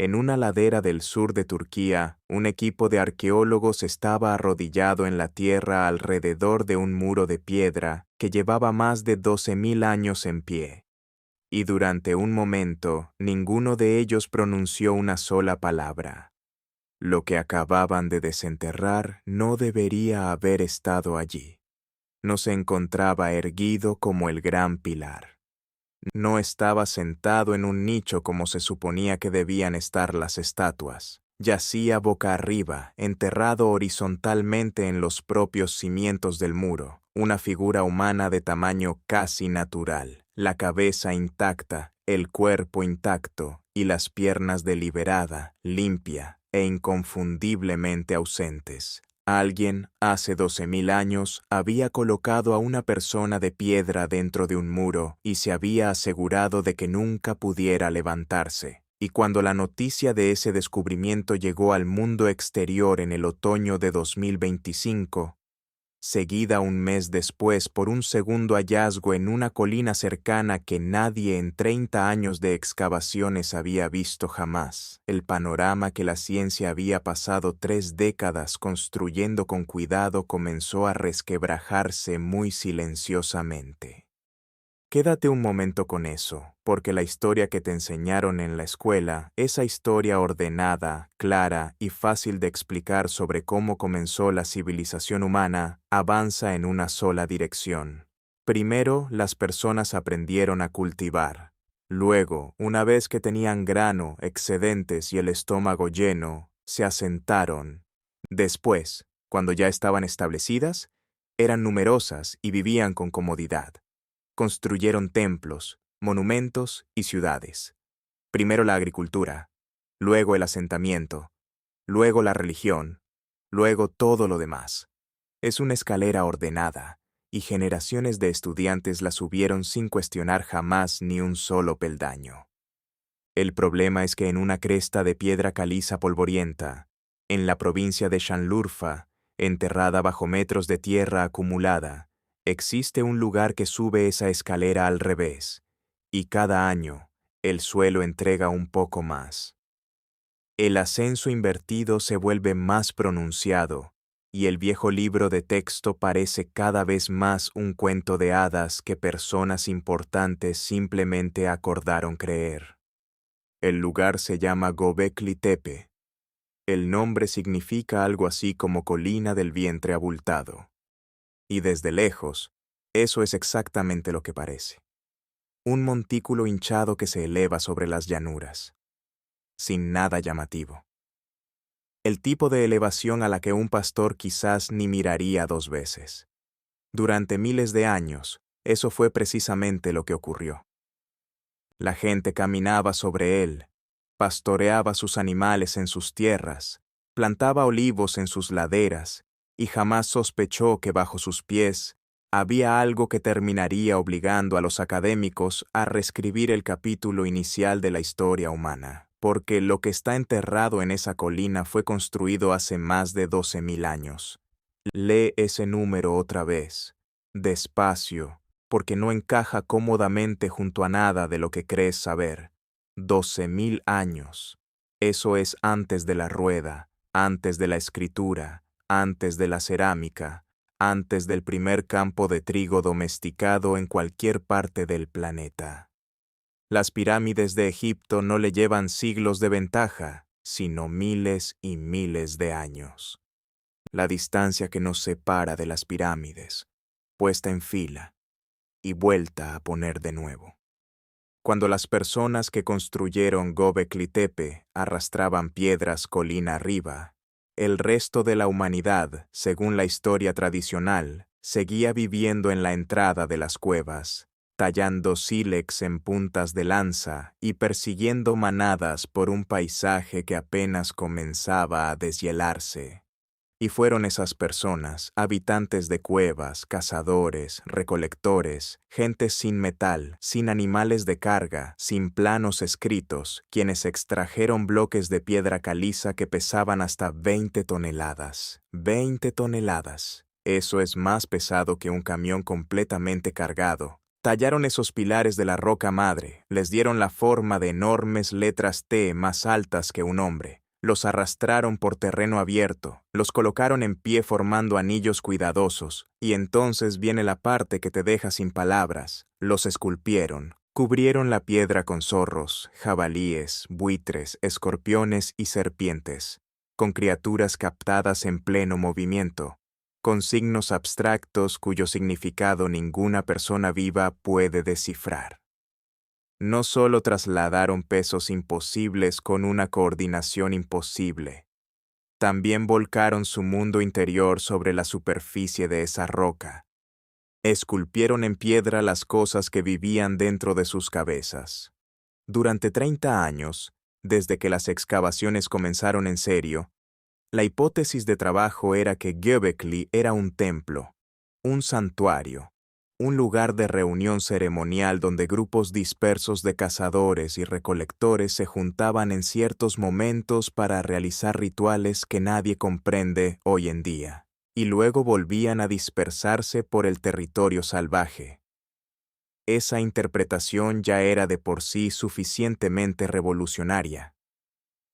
En una ladera del sur de Turquía, un equipo de arqueólogos estaba arrodillado en la tierra alrededor de un muro de piedra que llevaba más de 12.000 años en pie. Y durante un momento, ninguno de ellos pronunció una sola palabra. Lo que acababan de desenterrar no debería haber estado allí. No se encontraba erguido como el gran pilar. No estaba sentado en un nicho como se suponía que debían estar las estatuas. Yacía boca arriba, enterrado horizontalmente en los propios cimientos del muro, una figura humana de tamaño casi natural, la cabeza intacta, el cuerpo intacto y las piernas deliberada, limpia e inconfundiblemente ausentes. Alguien, hace 12.000 años, había colocado a una persona de piedra dentro de un muro y se había asegurado de que nunca pudiera levantarse. Y cuando la noticia de ese descubrimiento llegó al mundo exterior en el otoño de 2025, seguida un mes después por un segundo hallazgo en una colina cercana que nadie en 30 años de excavaciones había visto jamás, el panorama que la ciencia había pasado 3 décadas construyendo con cuidado comenzó a resquebrajarse muy silenciosamente. Quédate un momento con eso, porque la historia que te enseñaron en la escuela, esa historia ordenada, clara y fácil de explicar sobre cómo comenzó la civilización humana, avanza en una sola dirección. Primero, las personas aprendieron a cultivar. Luego, una vez que tenían grano, excedentes y el estómago lleno, se asentaron. Después, cuando ya estaban establecidas, eran numerosas y vivían con comodidad. Construyeron templos, monumentos y ciudades. Primero la agricultura, luego el asentamiento, luego la religión, luego todo lo demás. Es una escalera ordenada, y generaciones de estudiantes la subieron sin cuestionar jamás ni un solo peldaño. El problema es que en una cresta de piedra caliza polvorienta, en la provincia de Şanlıurfa, enterrada bajo metros de tierra acumulada, existe un lugar que sube esa escalera al revés, y cada año el suelo entrega un poco más. El ascenso invertido se vuelve más pronunciado, y el viejo libro de texto parece cada vez más un cuento de hadas que personas importantes simplemente acordaron creer. El lugar se llama Göbekli Tepe. El nombre significa algo así como colina del vientre abultado. Y desde lejos, eso es exactamente lo que parece. Un montículo hinchado que se eleva sobre las llanuras, sin nada llamativo. El tipo de elevación a la que un pastor quizás ni miraría 2 veces. Durante miles de años, eso fue precisamente lo que ocurrió. La gente caminaba sobre él, pastoreaba sus animales en sus tierras, plantaba olivos en sus laderas, y jamás sospechó que bajo sus pies había algo que terminaría obligando a los académicos a reescribir el capítulo inicial de la historia humana, porque lo que está enterrado en esa colina fue construido hace más de 12.000 años. Lee ese número otra vez, despacio, porque no encaja cómodamente junto a nada de lo que crees saber. 12.000 años. Eso es antes de la rueda, antes de la escritura, antes de la cerámica, antes del primer campo de trigo domesticado en cualquier parte del planeta. Las pirámides de Egipto no le llevan siglos de ventaja, sino miles y miles de años. La distancia que nos separa de las pirámides, puesta en fila y vuelta a poner de nuevo. Cuando las personas que construyeron Göbekli Tepe arrastraban piedras colina arriba, el resto de la humanidad, según la historia tradicional, seguía viviendo en la entrada de las cuevas, tallando sílex en puntas de lanza y persiguiendo manadas por un paisaje que apenas comenzaba a deshielarse. Y fueron esas personas, habitantes de cuevas, cazadores, recolectores, gente sin metal, sin animales de carga, sin planos escritos, quienes extrajeron bloques de piedra caliza que pesaban hasta 20 toneladas. 20 toneladas. Eso es más pesado que un camión completamente cargado, Tallaron esos pilares de la roca madre, les dieron la forma de enormes letras T más altas que un hombre, los arrastraron por terreno abierto, los colocaron en pie formando anillos cuidadosos, y entonces viene la parte que te deja sin palabras, los esculpieron. Cubrieron la piedra con zorros, jabalíes, buitres, escorpiones y serpientes, con criaturas captadas en pleno movimiento, con signos abstractos cuyo significado ninguna persona viva puede descifrar. No solo trasladaron pesos imposibles con una coordinación imposible, también volcaron su mundo interior sobre la superficie de esa roca. Esculpieron en piedra las cosas que vivían dentro de sus cabezas. Durante 30 años, desde que las excavaciones comenzaron en serio, la hipótesis de trabajo era que Göbekli era un templo, un santuario, un lugar de reunión ceremonial donde grupos dispersos de cazadores y recolectores se juntaban en ciertos momentos para realizar rituales que nadie comprende hoy en día, y luego volvían a dispersarse por el territorio salvaje. Esa interpretación ya era de por sí suficientemente revolucionaria.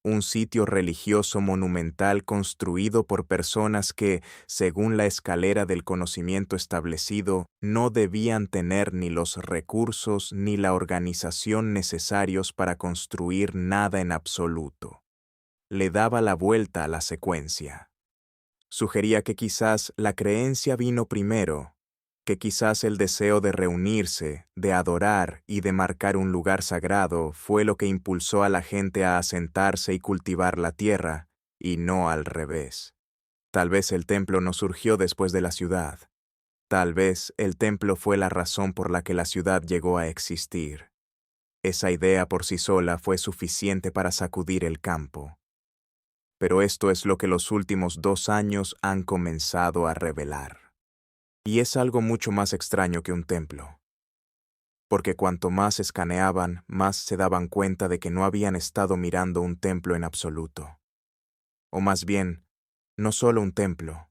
Un sitio religioso monumental construido por personas que, según la escalera del conocimiento establecido, no debían tener ni los recursos ni la organización necesarios para construir nada en absoluto. Le daba la vuelta a la secuencia. Sugería que quizás la creencia vino primero, que quizás el deseo de reunirse, de adorar y de marcar un lugar sagrado fue lo que impulsó a la gente a asentarse y cultivar la tierra, y no al revés. Tal vez el templo no surgió después de la ciudad. Tal vez el templo fue la razón por la que la ciudad llegó a existir. Esa idea por sí sola fue suficiente para sacudir el campo. Pero esto es lo que los últimos 2 años han comenzado a revelar. Y es algo mucho más extraño que un templo. Porque cuanto más escaneaban, más se daban cuenta de que no habían estado mirando un templo en absoluto. O más bien, no solo un templo.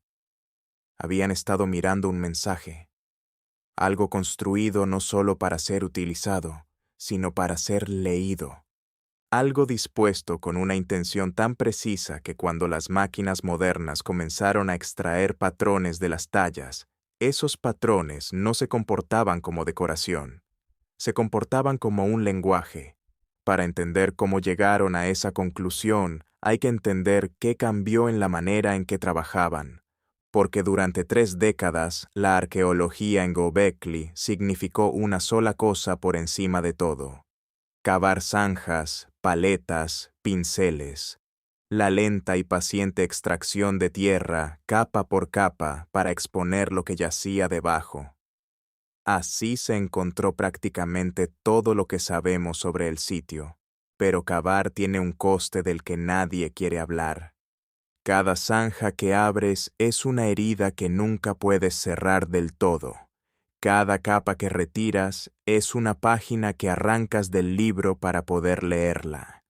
Habían estado mirando un mensaje. Algo construido no solo para ser utilizado, sino para ser leído. Algo dispuesto con una intención tan precisa que cuando las máquinas modernas comenzaron a extraer patrones de las tallas, esos patrones no se comportaban como decoración, se comportaban como un lenguaje. Para entender cómo llegaron a esa conclusión, hay que entender qué cambió en la manera en que trabajaban, porque durante 3 décadas la arqueología en Göbekli significó una sola cosa por encima de todo: cavar zanjas, paletas, pinceles, la lenta y paciente extracción de tierra, capa por capa, para exponer lo que yacía debajo. Así se encontró prácticamente todo lo que sabemos sobre el sitio, pero cavar tiene un coste del que nadie quiere hablar. Cada zanja que abres es una herida que nunca puedes cerrar del todo. Cada capa que retiras es una página que arrancas del libro para poder leerla.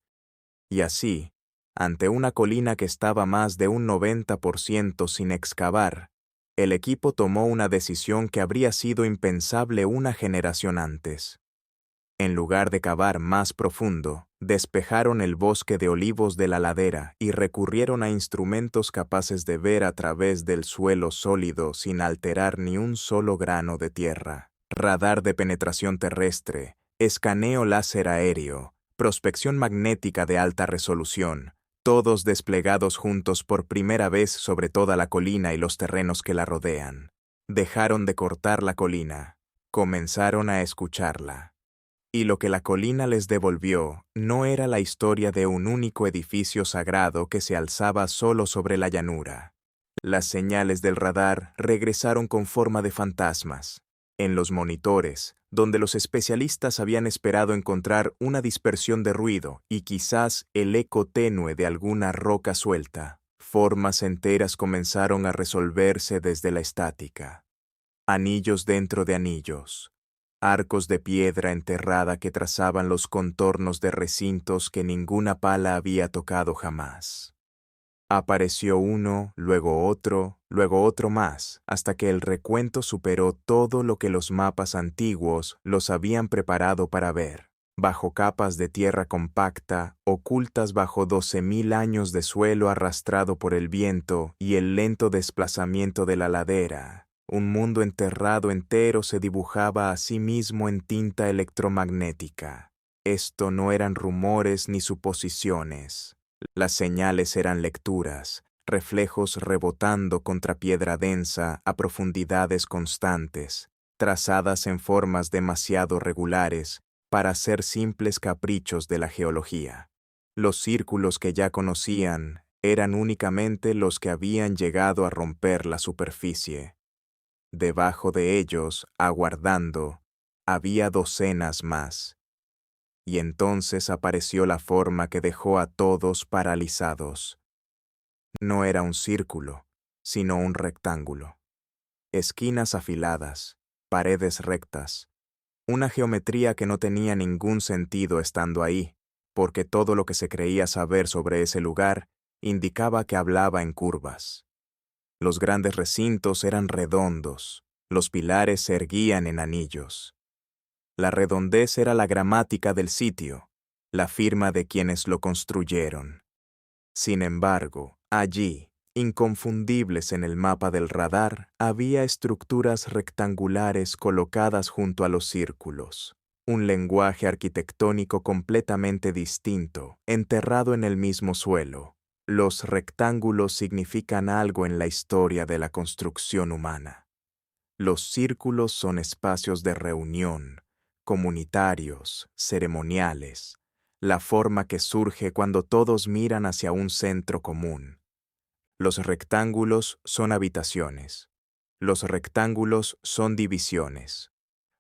Y así, ante una colina que estaba más de un 90% sin excavar, el equipo tomó una decisión que habría sido impensable una generación antes. En lugar de cavar más profundo, despejaron el bosque de olivos de la ladera y recurrieron a instrumentos capaces de ver a través del suelo sólido sin alterar ni un solo grano de tierra. Radar de penetración terrestre, escaneo láser aéreo, prospección magnética de alta resolución, todos desplegados juntos por primera vez sobre toda la colina y los terrenos que la rodean. Dejaron de cortar la colina, comenzaron a escucharla. Y lo que la colina les devolvió no era la historia de un único edificio sagrado que se alzaba solo sobre la llanura. Las señales del radar regresaron con forma de fantasmas. En los monitores, donde los especialistas habían esperado encontrar una dispersión de ruido y quizás el eco tenue de alguna roca suelta, formas enteras comenzaron a resolverse desde la estática. Anillos dentro de anillos. Arcos de piedra enterrada que trazaban los contornos de recintos que ninguna pala había tocado jamás. Apareció uno, luego otro más, hasta que el recuento superó todo lo que los mapas antiguos los habían preparado para ver. Bajo capas de tierra compacta, ocultas bajo 12.000 años de suelo arrastrado por el viento y el lento desplazamiento de la ladera, un mundo enterrado entero se dibujaba a sí mismo en tinta electromagnética. Esto no eran rumores ni suposiciones. Las señales eran lecturas, reflejos rebotando contra piedra densa a profundidades constantes, trazadas en formas demasiado regulares para ser simples caprichos de la geología. Los círculos que ya conocían eran únicamente los que habían llegado a romper la superficie. Debajo de ellos, aguardando, había docenas más. Y entonces apareció la forma que dejó a todos paralizados. No era un círculo, sino un rectángulo. Esquinas afiladas, paredes rectas, una geometría que no tenía ningún sentido estando ahí, porque todo lo que se creía saber sobre ese lugar indicaba que hablaba en curvas. Los grandes recintos eran redondos, los pilares se erguían en anillos. La redondez era la gramática del sitio, la firma de quienes lo construyeron. Sin embargo, allí, inconfundibles en el mapa del radar, había estructuras rectangulares colocadas junto a los círculos. Un lenguaje arquitectónico completamente distinto, enterrado en el mismo suelo. Los rectángulos significan algo en la historia de la construcción humana. Los círculos son espacios de reunión, comunitarios, ceremoniales, la forma que surge cuando todos miran hacia un centro común. Los rectángulos son habitaciones. Los rectángulos son divisiones.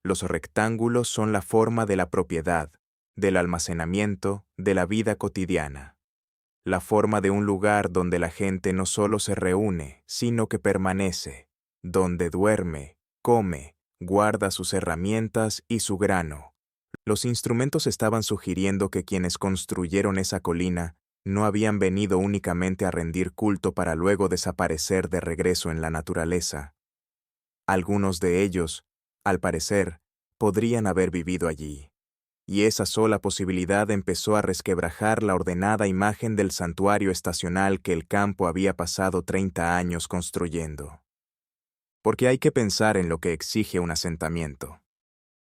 Los rectángulos son la forma de la propiedad, del almacenamiento, de la vida cotidiana. La forma de un lugar donde la gente no solo se reúne, sino que permanece, donde duerme, come, guarda sus herramientas y su grano. Los instrumentos estaban sugiriendo que quienes construyeron esa colina no habían venido únicamente a rendir culto para luego desaparecer de regreso en la naturaleza. Algunos de ellos, al parecer, podrían haber vivido allí. Y esa sola posibilidad empezó a resquebrajar la ordenada imagen del santuario estacional que el campo había pasado 30 años construyendo. Porque hay que pensar en lo que exige un asentamiento.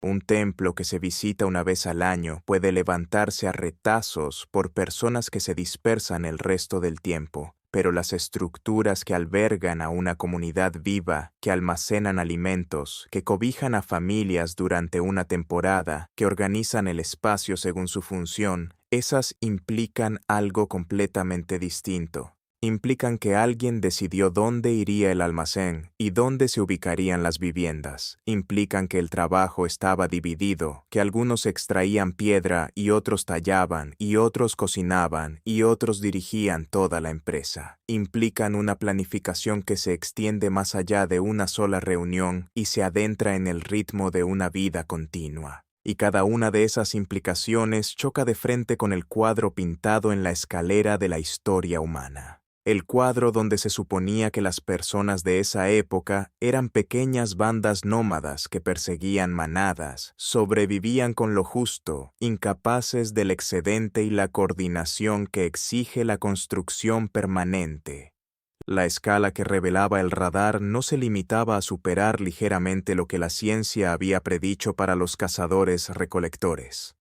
Un templo que se visita una vez al año puede levantarse a retazos por personas que se dispersan el resto del tiempo, pero las estructuras que albergan a una comunidad viva, que almacenan alimentos, que cobijan a familias durante una temporada, que organizan el espacio según su función, esas implican algo completamente distinto. Implican que alguien decidió dónde iría el almacén y dónde se ubicarían las viviendas. Implican que el trabajo estaba dividido, que algunos extraían piedra y otros tallaban, y otros cocinaban, y otros dirigían toda la empresa. Implican una planificación que se extiende más allá de una sola reunión y se adentra en el ritmo de una vida continua. Y cada una de esas implicaciones choca de frente con el cuadro pintado en la escalera de la historia humana. El cuadro donde se suponía que las personas de esa época eran pequeñas bandas nómadas que perseguían manadas, sobrevivían con lo justo, incapaces del excedente y la coordinación que exige la construcción permanente. La escala que revelaba el radar no se limitaba a superar ligeramente lo que la ciencia había predicho para los cazadores-recolectores.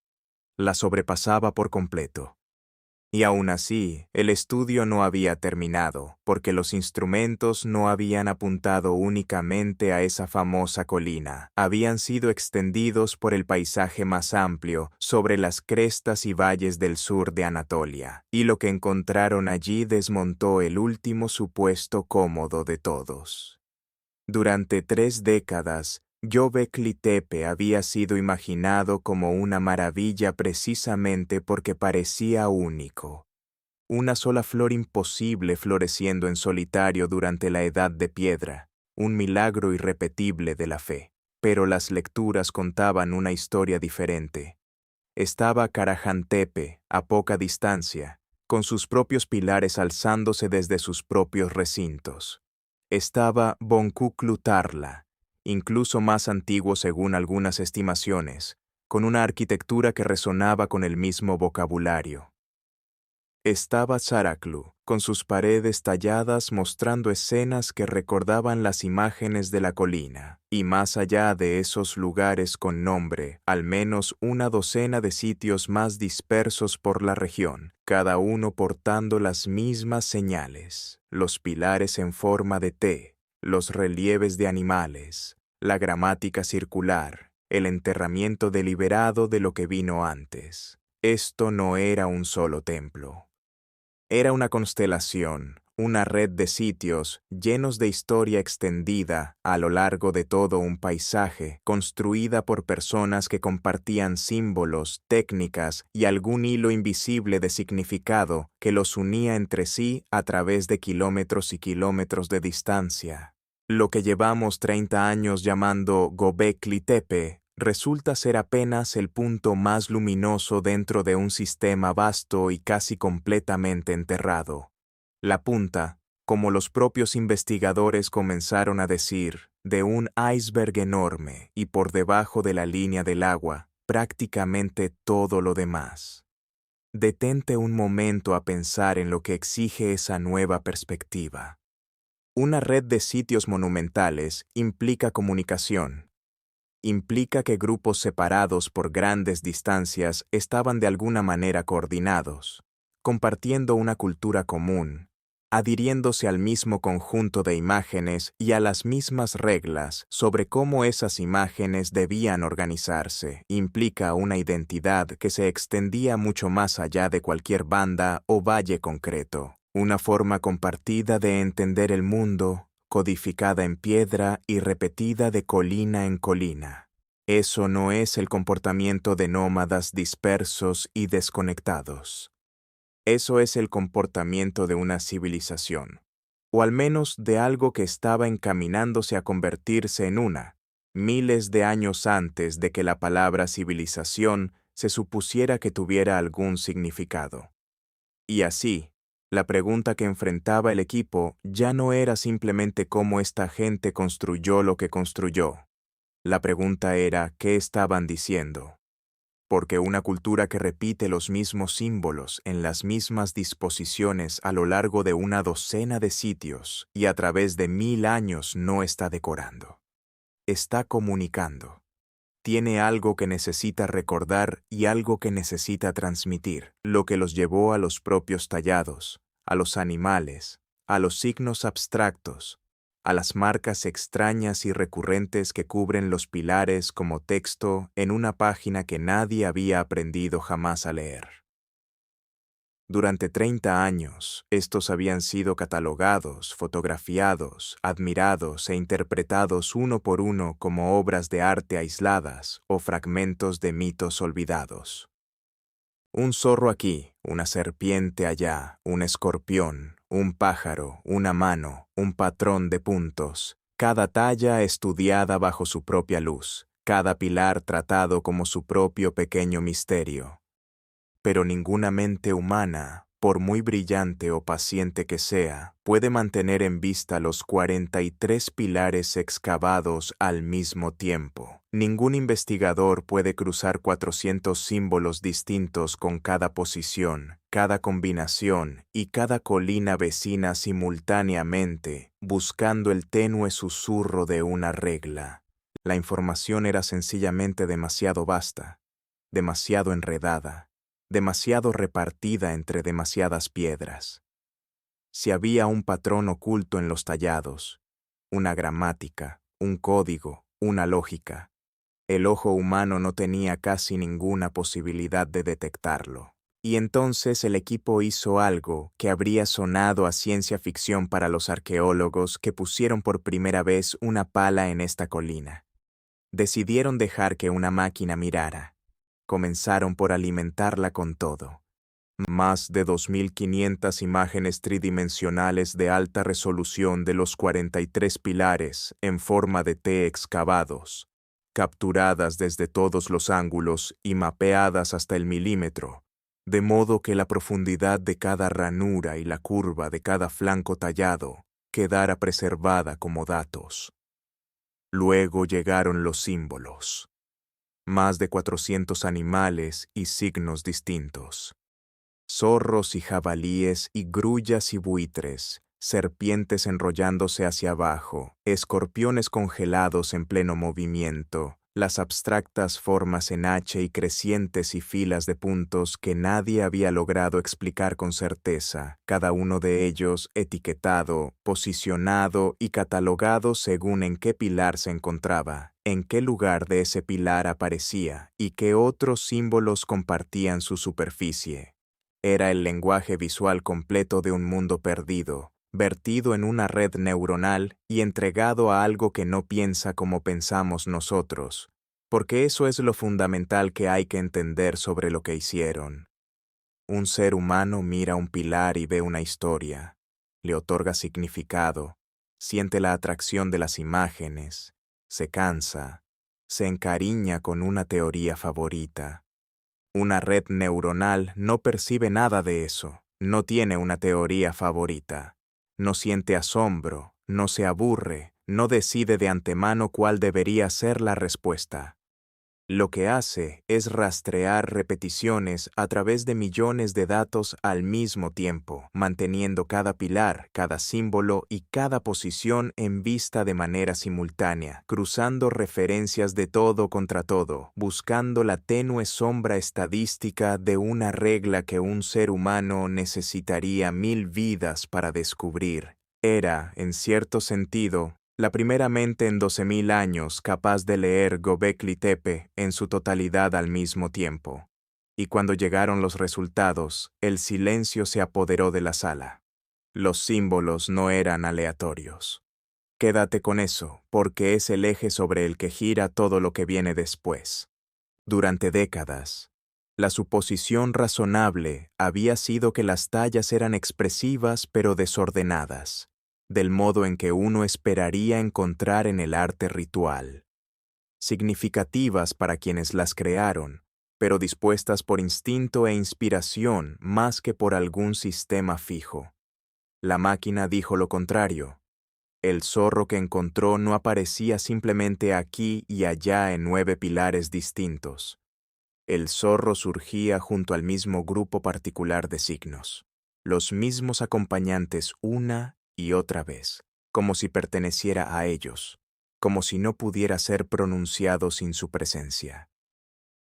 La sobrepasaba por completo. Y aún así, el estudio no había terminado, porque los instrumentos no habían apuntado únicamente a esa famosa colina. Habían sido extendidos por el paisaje más amplio, sobre las crestas y valles del sur de Anatolia, y lo que encontraron allí desmontó el último supuesto cómodo de todos. Durante 3 décadas, Göbekli Tepe había sido imaginado como una maravilla precisamente porque parecía único. Una sola flor imposible floreciendo en solitario durante la Edad de Piedra, un milagro irrepetible de la fe. Pero las lecturas contaban una historia diferente. Estaba Karahan Tepe, a poca distancia, con sus propios pilares alzándose desde sus propios recintos. Estaba Bonkuklu Tarla, incluso más antiguo según algunas estimaciones, con una arquitectura que resonaba con el mismo vocabulario. Estaba Saraklu, con sus paredes talladas mostrando escenas que recordaban las imágenes de la colina, y más allá de esos lugares con nombre, al menos una docena de sitios más dispersos por la región, cada uno portando las mismas señales, los pilares en forma de T, los relieves de animales, la gramática circular, el enterramiento deliberado de lo que vino antes. Esto no era un solo templo. Era una constelación, una red de sitios llenos de historia extendida a lo largo de todo un paisaje, construida por personas que compartían símbolos, técnicas y algún hilo invisible de significado que los unía entre sí a través de kilómetros y kilómetros de distancia. Lo que llevamos 30 años llamando Göbekli Tepe resulta ser apenas el punto más luminoso dentro de un sistema vasto y casi completamente enterrado. La punta, como los propios investigadores comenzaron a decir, de un iceberg enorme y por debajo de la línea del agua, prácticamente todo lo demás. Detente un momento a pensar en lo que exige esa nueva perspectiva. Una red de sitios monumentales implica comunicación. Implica que grupos separados por grandes distancias estaban de alguna manera coordinados, compartiendo una cultura común, adhiriéndose al mismo conjunto de imágenes y a las mismas reglas sobre cómo esas imágenes debían organizarse. Implica una identidad que se extendía mucho más allá de cualquier banda o valle concreto, una forma compartida de entender el mundo, codificada en piedra y repetida de colina en colina. Eso no es el comportamiento de nómadas dispersos y desconectados. Eso es el comportamiento de una civilización, o al menos de algo que estaba encaminándose a convertirse en una, miles de años antes de que la palabra civilización se supusiera que tuviera algún significado. Y así, la pregunta que enfrentaba el equipo ya no era simplemente cómo esta gente construyó lo que construyó. La pregunta era qué estaban diciendo. Porque una cultura que repite los mismos símbolos en las mismas disposiciones a lo largo de una docena de sitios y a través de 1000 años no está decorando. Está comunicando. Tiene algo que necesita recordar y algo que necesita transmitir, lo que los llevó a los propios tallados, a los animales, a los signos abstractos, a las marcas extrañas y recurrentes que cubren los pilares como texto en una página que nadie había aprendido jamás a leer. Durante 30 años, estos habían sido catalogados, fotografiados, admirados e interpretados uno por uno como obras de arte aisladas o fragmentos de mitos olvidados. Un zorro aquí, una serpiente allá, un escorpión, un pájaro, una mano, un patrón de puntos, cada talla estudiada bajo su propia luz, cada pilar tratado como su propio pequeño misterio. Pero ninguna mente humana, por muy brillante o paciente que sea, puede mantener en vista los 43 pilares excavados al mismo tiempo. Ningún investigador puede cruzar 400 símbolos distintos con cada posición, cada combinación y cada colina vecina simultáneamente, buscando el tenue susurro de una regla. La información era sencillamente demasiado vasta, demasiado enredada, demasiado repartida entre demasiadas piedras. Si había un patrón oculto en los tallados, una gramática, un código, una lógica, el ojo humano no tenía casi ninguna posibilidad de detectarlo. Y entonces el equipo hizo algo que habría sonado a ciencia ficción para los arqueólogos que pusieron por primera vez una pala en esta colina. Decidieron dejar que una máquina mirara. Comenzaron por alimentarla con todo. Más de 2500 imágenes tridimensionales de alta resolución de los 43 pilares en forma de T excavados, capturadas desde todos los ángulos y mapeadas hasta el milímetro, de modo que la profundidad de cada ranura y la curva de cada flanco tallado quedara preservada como datos. Luego llegaron los símbolos. Más de 400 animales y signos distintos. Zorros y jabalíes y grullas y buitres, serpientes enrollándose hacia abajo, escorpiones congelados en pleno movimiento, las abstractas formas en H y crecientes y filas de puntos que nadie había logrado explicar con certeza, cada uno de ellos etiquetado, posicionado y catalogado según en qué pilar se encontraba, en qué lugar de ese pilar aparecía y qué otros símbolos compartían su superficie. Era el lenguaje visual completo de un mundo perdido, vertido en una red neuronal y entregado a algo que no piensa como pensamos nosotros, porque eso es lo fundamental que hay que entender sobre lo que hicieron. Un ser humano mira un pilar y ve una historia, le otorga significado, siente la atracción de las imágenes, se cansa, se encariña con una teoría favorita. Una red neuronal no percibe nada de eso, no tiene una teoría favorita. No siente asombro, no se aburre, no decide de antemano cuál debería ser la respuesta. Lo que hace es rastrear repeticiones a través de millones de datos al mismo tiempo, manteniendo cada pilar, cada símbolo y cada posición en vista de manera simultánea, cruzando referencias de todo contra todo, buscando la tenue sombra estadística de una regla que un ser humano necesitaría 1000 vidas para descubrir. Era, en cierto sentido, la primera mente en 12.000 años capaz de leer Göbekli Tepe en su totalidad al mismo tiempo. Y cuando llegaron los resultados, el silencio se apoderó de la sala. Los símbolos no eran aleatorios. Quédate con eso, porque es el eje sobre el que gira todo lo que viene después. Durante décadas, la suposición razonable había sido que las tallas eran expresivas pero desordenadas, del modo en que uno esperaría encontrar en el arte ritual. Significativas para quienes las crearon, pero dispuestas por instinto e inspiración más que por algún sistema fijo. La máquina dijo lo contrario. El zorro que encontró no aparecía simplemente aquí y allá en 9 pilares distintos. El zorro surgía junto al mismo grupo particular de signos, los mismos acompañantes una y otra vez, como si perteneciera a ellos, como si no pudiera ser pronunciado sin su presencia.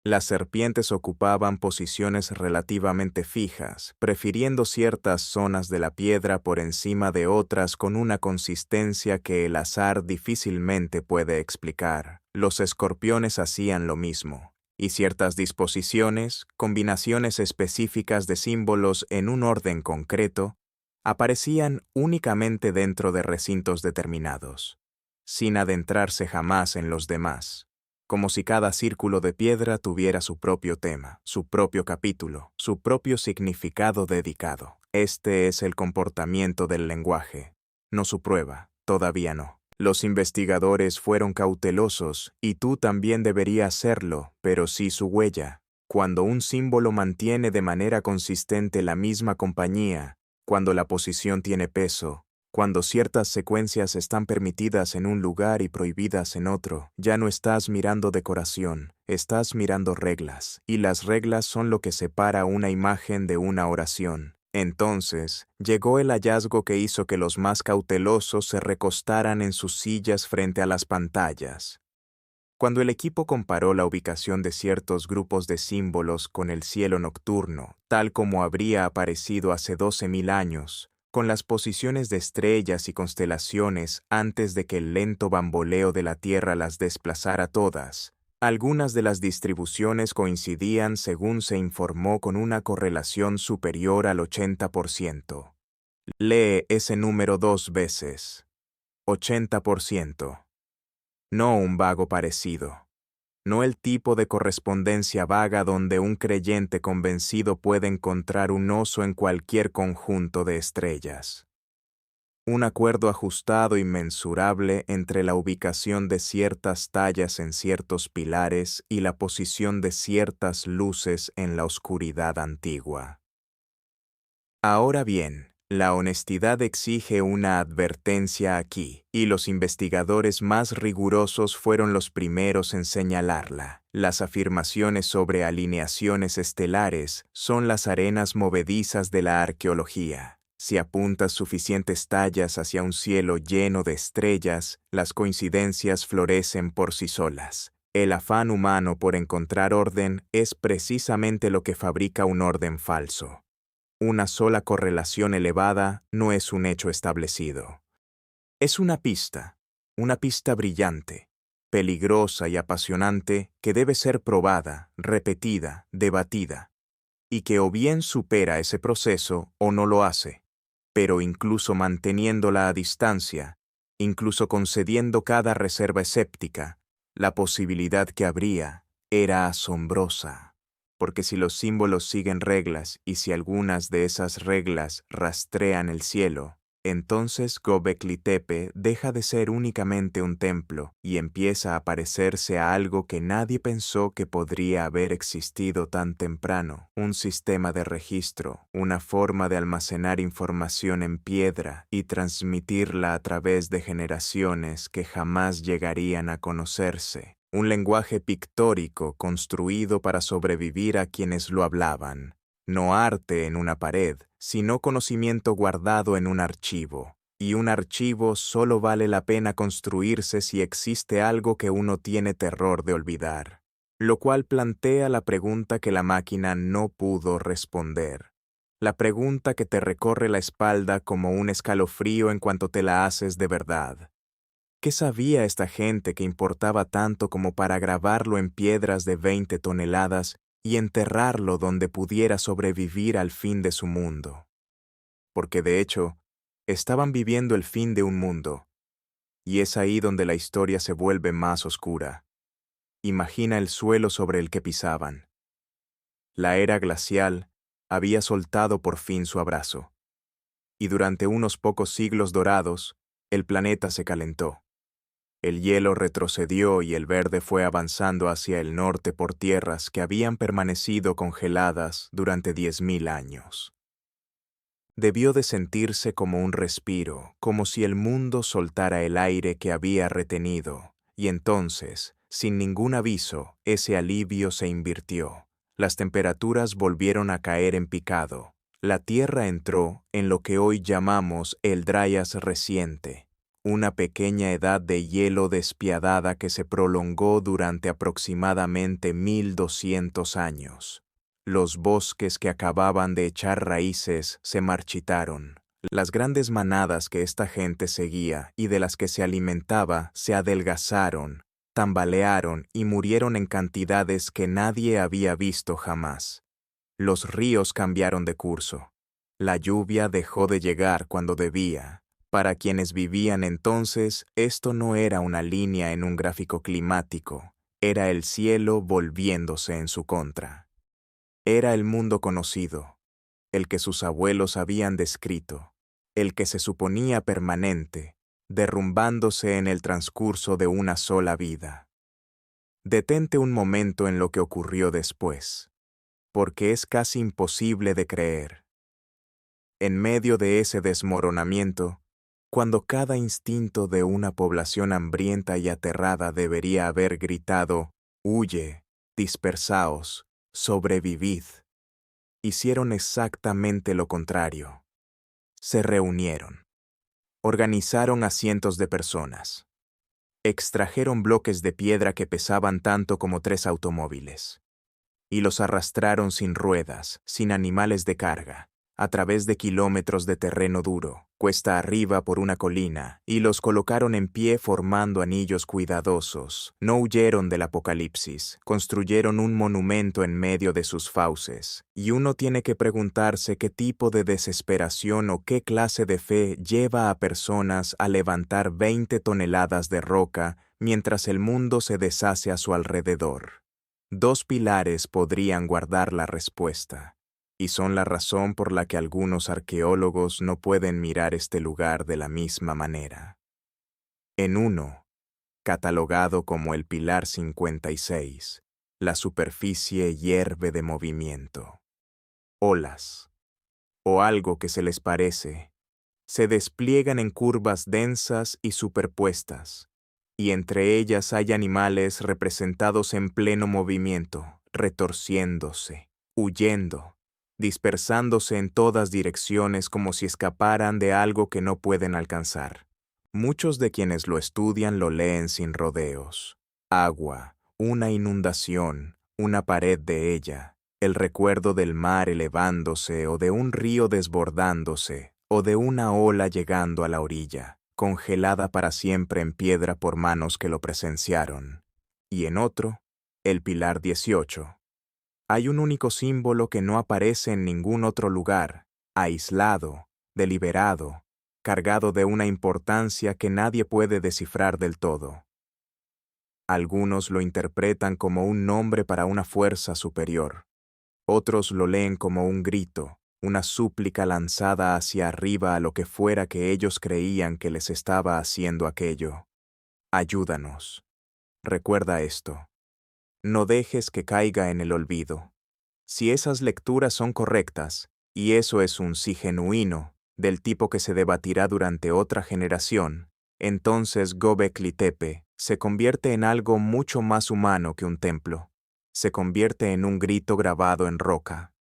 Las serpientes ocupaban posiciones relativamente fijas, prefiriendo ciertas zonas de la piedra por encima de otras con una consistencia que el azar difícilmente puede explicar. Los escorpiones hacían lo mismo, y ciertas disposiciones, combinaciones específicas de símbolos en un orden concreto, aparecían únicamente dentro de recintos determinados, sin adentrarse jamás en los demás, como si cada círculo de piedra tuviera su propio tema, su propio capítulo, su propio significado dedicado. Este es el comportamiento del lenguaje, no su prueba, todavía no. Los investigadores fueron cautelosos, y tú también deberías serlo, pero sí su huella. Cuando un símbolo mantiene de manera consistente la misma compañía, cuando la posición tiene peso, cuando ciertas secuencias están permitidas en un lugar y prohibidas en otro, ya no estás mirando decoración, estás mirando reglas, y las reglas son lo que separa una imagen de una oración. Entonces, llegó el hallazgo que hizo que los más cautelosos se recostaran en sus sillas frente a las pantallas. Cuando el equipo comparó la ubicación de ciertos grupos de símbolos con el cielo nocturno, tal como habría aparecido hace 12.000 años, con las posiciones de estrellas y constelaciones antes de que el lento bamboleo de la Tierra las desplazara todas, algunas de las distribuciones coincidían según se informó con una correlación superior al 80%. Lee ese número 2 veces. 80%. No un vago parecido. No el tipo de correspondencia vaga donde un creyente convencido puede encontrar un oso en cualquier conjunto de estrellas. Un acuerdo ajustado y mensurable entre la ubicación de ciertas tallas en ciertos pilares y la posición de ciertas luces en la oscuridad antigua. Ahora bien, la honestidad exige una advertencia aquí, y los investigadores más rigurosos fueron los primeros en señalarla. Las afirmaciones sobre alineaciones estelares son las arenas movedizas de la arqueología. Si apuntas suficientes tallas hacia un cielo lleno de estrellas, las coincidencias florecen por sí solas. El afán humano por encontrar orden es precisamente lo que fabrica un orden falso. Una sola correlación elevada no es un hecho establecido. Es una pista brillante, peligrosa y apasionante que debe ser probada, repetida, debatida, y que o bien supera ese proceso o no lo hace. Pero incluso manteniéndola a distancia, incluso concediendo cada reserva escéptica, la posibilidad que habría era asombrosa. Porque si los símbolos siguen reglas y si algunas de esas reglas rastrean el cielo, entonces Göbekli Tepe deja de ser únicamente un templo y empieza a parecerse a algo que nadie pensó que podría haber existido tan temprano: un sistema de registro, una forma de almacenar información en piedra y transmitirla a través de generaciones que jamás llegarían a conocerse. Un lenguaje pictórico construido para sobrevivir a quienes lo hablaban. No arte en una pared, sino conocimiento guardado en un archivo. Y un archivo solo vale la pena construirse si existe algo que uno tiene terror de olvidar. Lo cual plantea la pregunta que la máquina no pudo responder. La pregunta que te recorre la espalda como un escalofrío en cuanto te la haces de verdad. ¿Qué sabía esta gente que importaba tanto como para grabarlo en piedras de 20 toneladas y enterrarlo donde pudiera sobrevivir al fin de su mundo? Porque de hecho, estaban viviendo el fin de un mundo, y es ahí donde la historia se vuelve más oscura. Imagina el suelo sobre el que pisaban. La era glacial había soltado por fin su abrazo, y durante unos pocos siglos dorados, el planeta se calentó. El hielo retrocedió y el verde fue avanzando hacia el norte por tierras que habían permanecido congeladas durante 10.000 años. Debió de sentirse como un respiro, como si el mundo soltara el aire que había retenido, y entonces, sin ningún aviso, ese alivio se invirtió. Las temperaturas volvieron a caer en picado. La Tierra entró en lo que hoy llamamos el Dryas reciente, una pequeña edad de hielo despiadada que se prolongó durante aproximadamente 1200 años. Los bosques que acababan de echar raíces se marchitaron. Las grandes manadas que esta gente seguía y de las que se alimentaba se adelgazaron, tambalearon y murieron en cantidades que nadie había visto jamás. Los ríos cambiaron de curso. La lluvia dejó de llegar cuando debía. Para quienes vivían entonces, esto no era una línea en un gráfico climático, era el cielo volviéndose en su contra. Era el mundo conocido, el que sus abuelos habían descrito, el que se suponía permanente, derrumbándose en el transcurso de una sola vida. Detente un momento en lo que ocurrió después, porque es casi imposible de creer. En medio de ese desmoronamiento, cuando cada instinto de una población hambrienta y aterrada debería haber gritado, «Huye, dispersaos, sobrevivid», hicieron exactamente lo contrario. Se reunieron. Organizaron a cientos de personas. Extrajeron bloques de piedra que pesaban tanto como 3 automóviles. Y los arrastraron sin ruedas, sin animales de carga, a través de kilómetros de terreno duro, cuesta arriba por una colina, y los colocaron en pie formando anillos cuidadosos. No huyeron del apocalipsis, construyeron un monumento en medio de sus fauces, y uno tiene que preguntarse qué tipo de desesperación o qué clase de fe lleva a personas a levantar 20 toneladas de roca mientras el mundo se deshace a su alrededor. 2 pilares podrían guardar la respuesta. y son la razón por la que algunos arqueólogos no pueden mirar este lugar de la misma manera. En uno, catalogado como el Pilar 56, la superficie hierve de movimiento. Olas, o algo que se les parece, se despliegan en curvas densas y superpuestas, y entre ellas hay animales representados en pleno movimiento, retorciéndose, huyendo, dispersándose en todas direcciones como si escaparan de algo que no pueden alcanzar. Muchos de quienes lo estudian lo leen sin rodeos. Agua, una inundación, una pared de ella, el recuerdo del mar elevándose o de un río desbordándose, o de una ola llegando a la orilla, congelada para siempre en piedra por manos que lo presenciaron. Y en otro, el Pilar 18. Hay un único símbolo que no aparece en ningún otro lugar, aislado, deliberado, cargado de una importancia que nadie puede descifrar del todo. Algunos lo interpretan como un nombre para una fuerza superior. Otros lo leen como un grito, una súplica lanzada hacia arriba a lo que fuera que ellos creían que les estaba haciendo aquello. Ayúdanos. Recuerda esto. No dejes que caiga en el olvido. Si esas lecturas son correctas, y eso es un sí genuino, del tipo que se debatirá durante otra generación, entonces Göbekli Tepe se convierte en algo mucho más humano que un templo. Se convierte en un grito grabado en roca.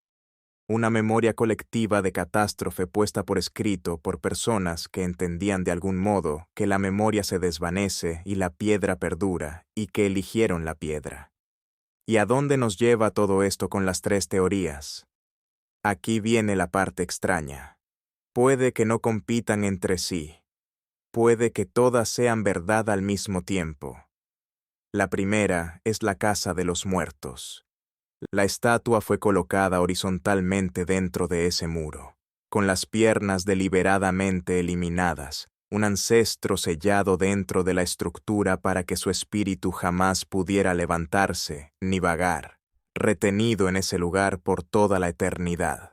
Una memoria colectiva de catástrofe puesta por escrito por personas que entendían de algún modo que la memoria se desvanece y la piedra perdura, y que eligieron la piedra. ¿Y a dónde nos lleva todo esto con las tres teorías? Aquí viene la parte extraña. Puede que no compitan entre sí. Puede que todas sean verdad al mismo tiempo. La primera es la casa de los muertos. La estatua fue colocada horizontalmente dentro de ese muro, con las piernas deliberadamente eliminadas, un ancestro sellado dentro de la estructura para que su espíritu jamás pudiera levantarse ni vagar, retenido en ese lugar por toda la eternidad.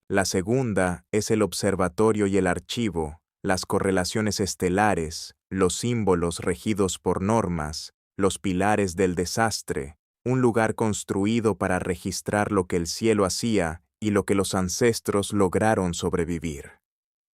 La segunda es el observatorio y el archivo, las correlaciones estelares, los símbolos regidos por normas, los pilares del desastre, un lugar construido para registrar lo que el cielo hacía y lo que los ancestros lograron sobrevivir.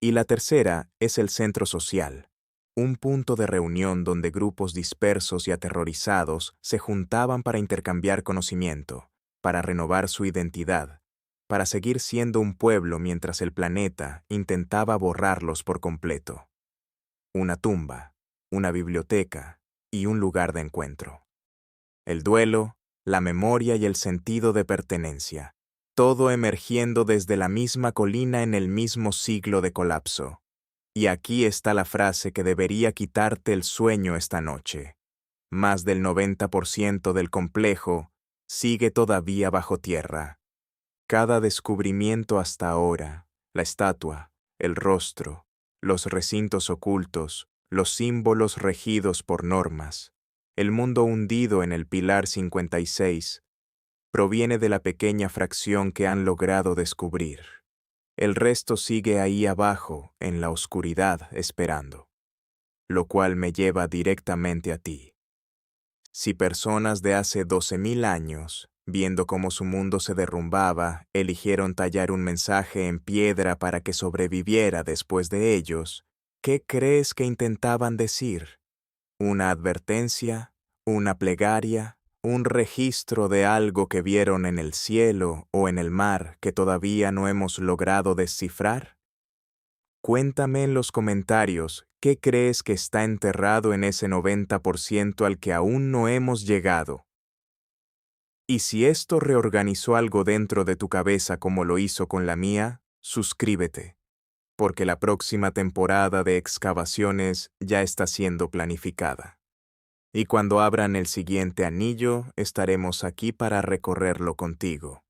Y la tercera es el centro social, un punto de reunión donde grupos dispersos y aterrorizados se juntaban para intercambiar conocimiento, para renovar su identidad, para seguir siendo un pueblo mientras el planeta intentaba borrarlos por completo. Una tumba, una biblioteca y un lugar de encuentro. El duelo, la memoria y el sentido de pertenencia, todo emergiendo desde la misma colina en el mismo siglo de colapso. Y aquí está la frase que debería quitarte el sueño esta noche. Más del 90% del complejo sigue todavía bajo tierra. Cada descubrimiento hasta ahora, la estatua, el rostro, los recintos ocultos, los símbolos regidos por normas, el mundo hundido en el Pilar 56, proviene de la pequeña fracción que han logrado descubrir. El resto sigue ahí abajo, en la oscuridad, esperando. Lo cual me lleva directamente a ti. Si personas de hace 12.000 años, viendo cómo su mundo se derrumbaba, eligieron tallar un mensaje en piedra para que sobreviviera después de ellos, ¿qué crees que intentaban decir? ¿Una advertencia? ¿Una plegaria? ¿Un registro de algo que vieron en el cielo o en el mar que todavía no hemos logrado descifrar? Cuéntame en los comentarios qué crees que está enterrado en ese 90% al que aún no hemos llegado. Y si esto reorganizó algo dentro de tu cabeza como lo hizo con la mía, suscríbete, porque la próxima temporada de excavaciones ya está siendo planificada. Y cuando abran el siguiente anillo, estaremos aquí para recorrerlo contigo.